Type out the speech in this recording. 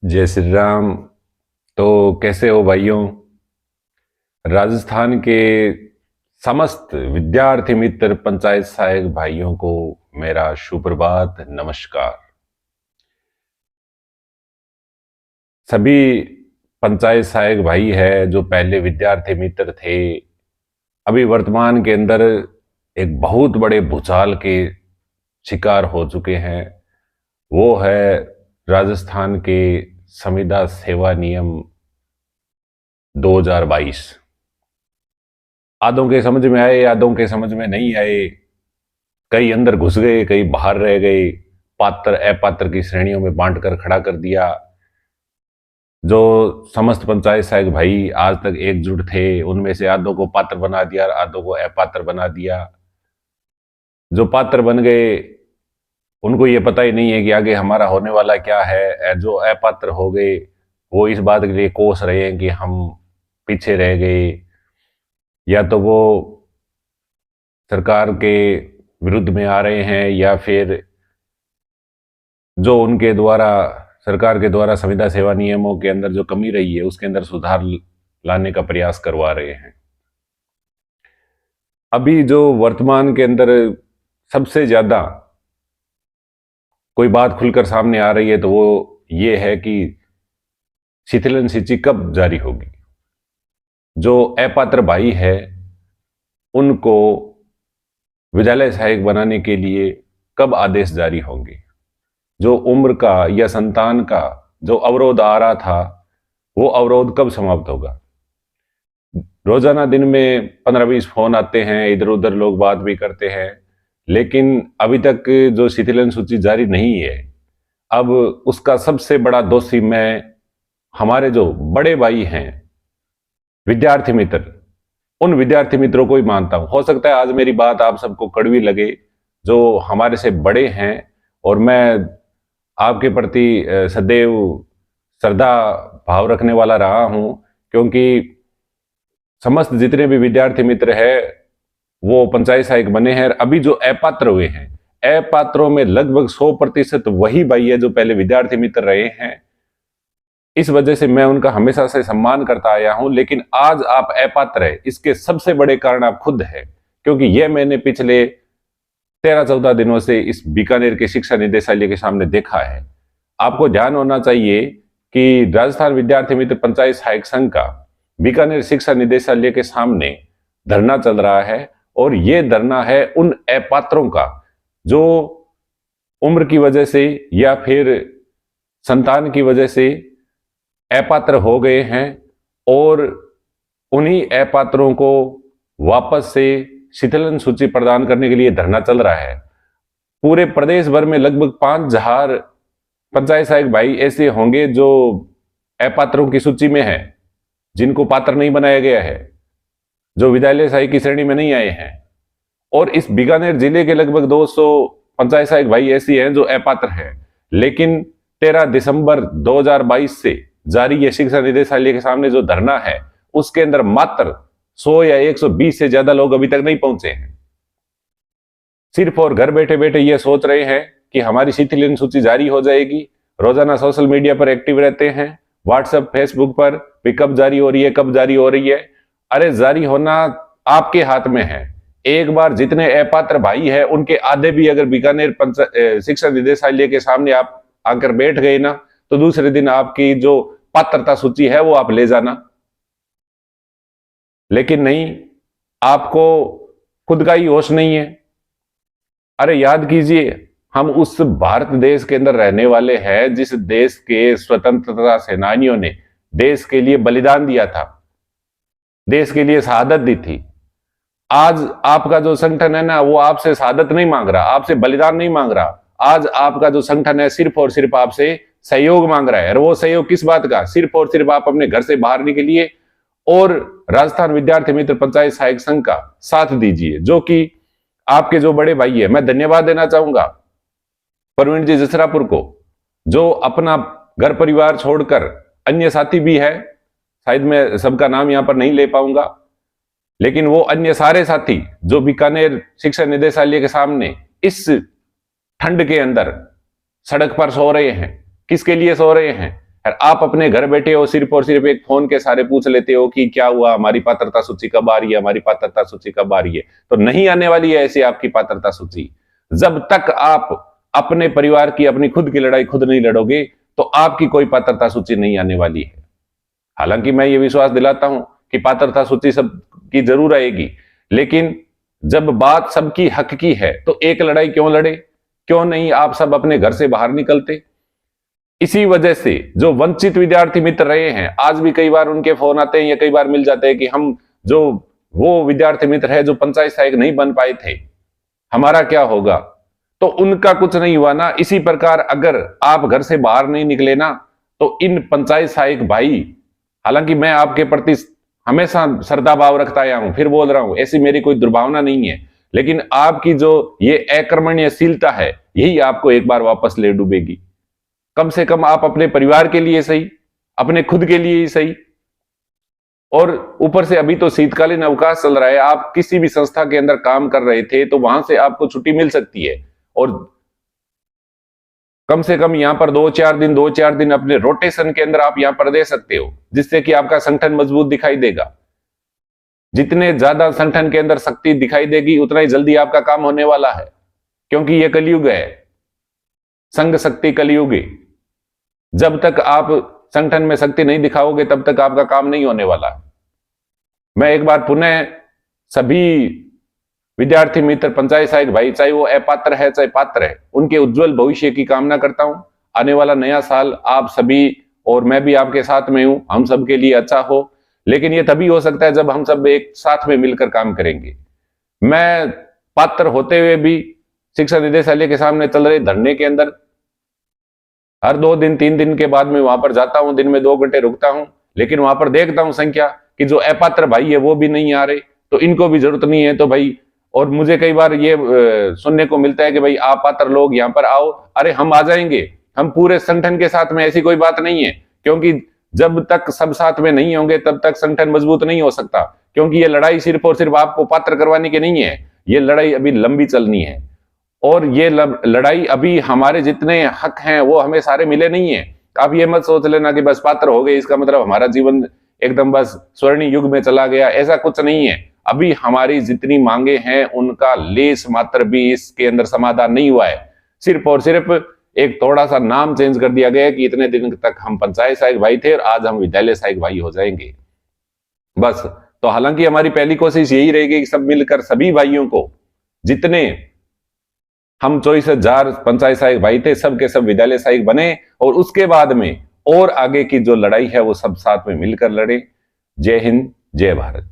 जय श्री राम। तो कैसे हो भाइयों? राजस्थान के समस्त विद्यार्थी मित्र पंचायत सहायक भाइयों को मेरा सुप्रभात नमस्कार। सभी पंचायत सहायक भाई है जो पहले विद्यार्थी मित्र थे, अभी वर्तमान के अंदर एक बहुत बड़े भूचाल के शिकार हो चुके हैं। वो है राजस्थान के संविदा सेवा नियम 2022। आधों के समझ में आए, आधों के समझ में नहीं आए। कई अंदर घुस गए, कई बाहर रह गए। पात्र अपात्र की श्रेणियों में बांट कर खड़ा कर दिया। जो समस्त पंचायत सहायक भाई आज तक एकजुट थे, उनमें से आधों को पात्र बना दिया, आधों को अपात्र बना दिया। जो पात्र बन गए उनको ये पता ही नहीं है कि आगे हमारा होने वाला क्या है। जो अपात्र हो गए वो इस बात के लिए कोस रहे हैं कि हम पीछे रह गए, या तो वो सरकार के विरुद्ध में आ रहे हैं, या फिर जो उनके द्वारा सरकार के द्वारा संविदा सेवा नियमों के अंदर जो कमी रही है उसके अंदर सुधार लाने का प्रयास करवा रहे हैं। अभी जो वर्तमान के अंदर सबसे ज्यादा कोई बात खुलकर सामने आ रही है तो वो ये है कि शिथिलन सूची कब जारी होगी। जो अपात्र भाई है उनको विद्यालय सहायक बनाने के लिए कब आदेश जारी होंगे। जो उम्र का या संतान का जो अवरोध आ रहा था वो अवरोध कब समाप्त होगा। रोजाना दिन में 15-20 फोन आते हैं, इधर उधर लोग बात भी करते हैं, लेकिन अभी तक जो शिथिलन सूची जारी नहीं है। अब उसका सबसे बड़ा दोषी मैं हमारे जो बड़े भाई हैं विद्यार्थी मित्र, उन विद्यार्थी मित्रों को ही मानता हूं। हो सकता है आज मेरी बात आप सबको कड़वी लगे, जो हमारे से बड़े हैं, और मैं आपके प्रति सदैव श्रद्धा भाव रखने वाला रहा हूं, क्योंकि समस्त जितने भी विद्यार्थी मित्र हैं वो पंचायत सहायक बने हैं। अभी जो अपात्र हुए हैं, अपात्रों में लगभग 100% वही भाई है जो पहले विद्यार्थी मित्र रहे हैं। इस वजह से मैं उनका हमेशा से सम्मान करता आया हूं। लेकिन आज आप अपात्र है, इसके सबसे बड़े कारण आप खुद है, क्योंकि यह मैंने पिछले 13-14 दिनों से इस बीकानेर के शिक्षा निदेशालय के सामने देखा है। आपको ध्यान होना चाहिए कि राजस्थान विद्यार्थी मित्र पंचायत सहायक संघ का बीकानेर शिक्षा निदेशालय के सामने धरना चल रहा है, और यह धरना है उन अपात्रों का जो उम्र की वजह से या फिर संतान की वजह से अपात्र हो गए हैं, और उन्हीं अपात्रों को वापस से शिथिलन सूची प्रदान करने के लिए धरना चल रहा है। पूरे प्रदेश भर में लगभग 5000 पंचायत सहायक भाई ऐसे होंगे जो अपात्रों की सूची में हैं, जिनको पात्र नहीं बनाया गया है, जो विद्यालय सहायक की श्रेणी में नहीं आए हैं। और इस बीकानेर जिले के लगभग 200 पंचायत सहायक भाई ऐसे हैं जो अपात्र हैं। लेकिन 13 दिसंबर 2022 से जारी ये शिक्षा निदेशालय के सामने जो धरना है उसके अंदर मात्र 100 या 120 से ज्यादा लोग अभी तक नहीं पहुंचे हैं। सिर्फ और घर बैठे बैठे ये सोच रहे हैं कि हमारी शिथिलन सूची जारी हो जाएगी। रोजाना सोशल मीडिया पर एक्टिव रहते हैं, व्हाट्सएप फेसबुक पर भी कब जारी हो रही है, कब जारी हो रही है। अरे जारी होना आपके हाथ में है। एक बार जितने अपात्र भाई है उनके आधे भी अगर बीकानेर शिक्षा निदेशालय के सामने आप आकर बैठ गए ना, तो दूसरे दिन आपकी जो पात्रता सूची है वो आप ले जाना। लेकिन नहीं, आपको खुद का ही होश नहीं है। अरे याद कीजिए, हम उस भारत देश के अंदर रहने वाले हैं जिस देश के स्वतंत्रता सेनानियों ने देश के लिए बलिदान दिया था, देश के लिए शहादत दी थी। आज आपका जो संगठन है ना, वो आपसे शहादत नहीं मांग रहा, आपसे बलिदान नहीं मांग रहा। आज आपका जो संगठन है सिर्फ और सिर्फ आपसे सहयोग मांग रहा है। और वो सहयोग किस बात का? सिर्फ और सिर्फ आप अपने घर से बाहर निकलिए और राजस्थान विद्यार्थी मित्र पंचायत सहायक संघ का साथ दीजिए, जो कि आपके जो बड़े भाई है। मैं धन्यवाद देना चाहूंगा प्रवीण जी जसरापुर को, जो अपना घर परिवार छोड़कर, अन्य साथी भी है, शायद मैं सबका नाम यहां पर नहीं ले पाऊंगा, लेकिन वो अन्य सारे साथी जो बीकानेर शिक्षा निदेशालय के सामने इस ठंड के अंदर सड़क पर सो रहे हैं। किसके लिए सो रहे हैं? और आप अपने घर बैठे हो, सिर्फ और सिर्फ एक फोन के सारे पूछ लेते हो कि क्या हुआ, हमारी पात्रता सूची कब आ रही है, हमारी पात्रता सूची कब आ रही है। तो नहीं आने वाली है ऐसी आपकी पात्रता सूची। जब तक आप अपने परिवार की, अपनी खुद की लड़ाई खुद नहीं लड़ोगे तो आपकी कोई पात्रता सूची नहीं आने वाली है। हालांकि मैं ये विश्वास दिलाता हूं कि पात्रता सूची सबकी जरूर आएगी, लेकिन जब बात सबकी हक की है तो एक लड़ाई क्यों लड़े? क्यों नहीं आप सब अपने घर से बाहर निकलते? इसी वजह से जो वंचित विद्यार्थी मित्र रहे हैं, आज भी कई बार उनके फोन आते हैं या कई बार मिल जाते हैं कि हम जो वो विद्यार्थी मित्र है जो पंचायत सहायक नहीं बन पाए थे, हमारा क्या होगा? तो उनका कुछ नहीं हुआ ना। इसी प्रकार अगर आप घर से बाहर नहीं निकले ना तो इन पंचायत सहायक भाई, हालांकि मैं आपके प्रति हमेशा श्रद्धा भाव रखता आया हूं, फिर बोल रहा हूं, ऐसी मेरी कोई दुर्भावना नहीं है, लेकिन आपकी जो ये अकर्मण्यशीलता है यही आपको एक बार वापस ले डूबेगी। कम से कम आप अपने परिवार के लिए सही, अपने खुद के लिए ही सही। और ऊपर से अभी तो शीतकालीन अवकाश चल रहा है, आप किसी भी संस्था के अंदर काम कर रहे थे तो वहां से आपको छुट्टी मिल सकती है, और कम से कम यहां पर 2-4 दिन अपने रोटेशन के अंदर आप यहां पर दे सकते हो, जिससे कि आपका संगठन मजबूत दिखाई देगा। जितने ज्यादा संगठन के अंदर शक्ति दिखाई देगी उतना ही जल्दी आपका काम होने वाला है, क्योंकि यह कलयुग है, संघ शक्ति कलयुग है। जब तक आप संगठन में शक्ति नहीं दिखाओगे तब तक आपका काम नहीं होने वाला। मैं एक बार पुनः सभी विद्यार्थी मित्र, पंचायत सहायक भाई, चाहे वो अपात्र है चाहे पात्र है, उनके उज्जवल भविष्य की कामना करता हूं। आने वाला नया साल आप सभी और मैं भी आपके साथ में हूं, हम सब के लिए अच्छा हो, लेकिन यह तभी हो सकता है जब हम सब एक साथ में मिलकर काम करेंगे। मैं पात्र होते हुए भी शिक्षा निदेशालय के सामने चल रहे धरने के अंदर हर 2 दिन 3 दिन के बाद में वहां पर जाता हूं, दिन में 2 घंटे रुकता हूं, लेकिन वहां पर देखता हूं संख्या कि जो अपात्र भाई है वो भी नहीं आ रहे, तो इनको भी जरूरत नहीं है तो भाई। और मुझे कई बार ये सुनने को मिलता है कि भाई आप पात्र लोग यहाँ पर आओ। अरे हम आ जाएंगे, हम पूरे संगठन के साथ में, ऐसी कोई बात नहीं है, क्योंकि जब तक सब साथ में नहीं होंगे तब तक संगठन मजबूत नहीं हो सकता। क्योंकि ये लड़ाई सिर्फ और सिर्फ आपको पात्र करवाने की नहीं है, ये लड़ाई अभी लंबी चलनी है, और ये लड़ाई अभी हमारे जितने हक हैं वो हमें सारे मिले नहीं है। आप ये मत सोच लेना कि बस पात्र हो गए इसका मतलब हमारा जीवन एकदम बस स्वर्णिम युग में चला गया, ऐसा कुछ नहीं है। अभी हमारी जितनी मांगे हैं उनका लेस मात्र भी इसके अंदर समाधान नहीं हुआ है। सिर्फ और सिर्फ एक थोड़ा सा नाम चेंज कर दिया गया है कि इतने दिन तक हम पंचायत सहायक भाई थे और आज हम विद्यालय सहायक भाई हो जाएंगे, बस। तो हालांकि हमारी पहली कोशिश यही रहेगी कि सब मिलकर सभी भाइयों को, जितने हम 24,000 पंचायत सहायक भाई थे, सब के सब विद्यालय सहायक बने, और उसके बाद में और आगे की जो लड़ाई है वो सब साथ में मिलकर लड़े। जय हिंद, जय भारत।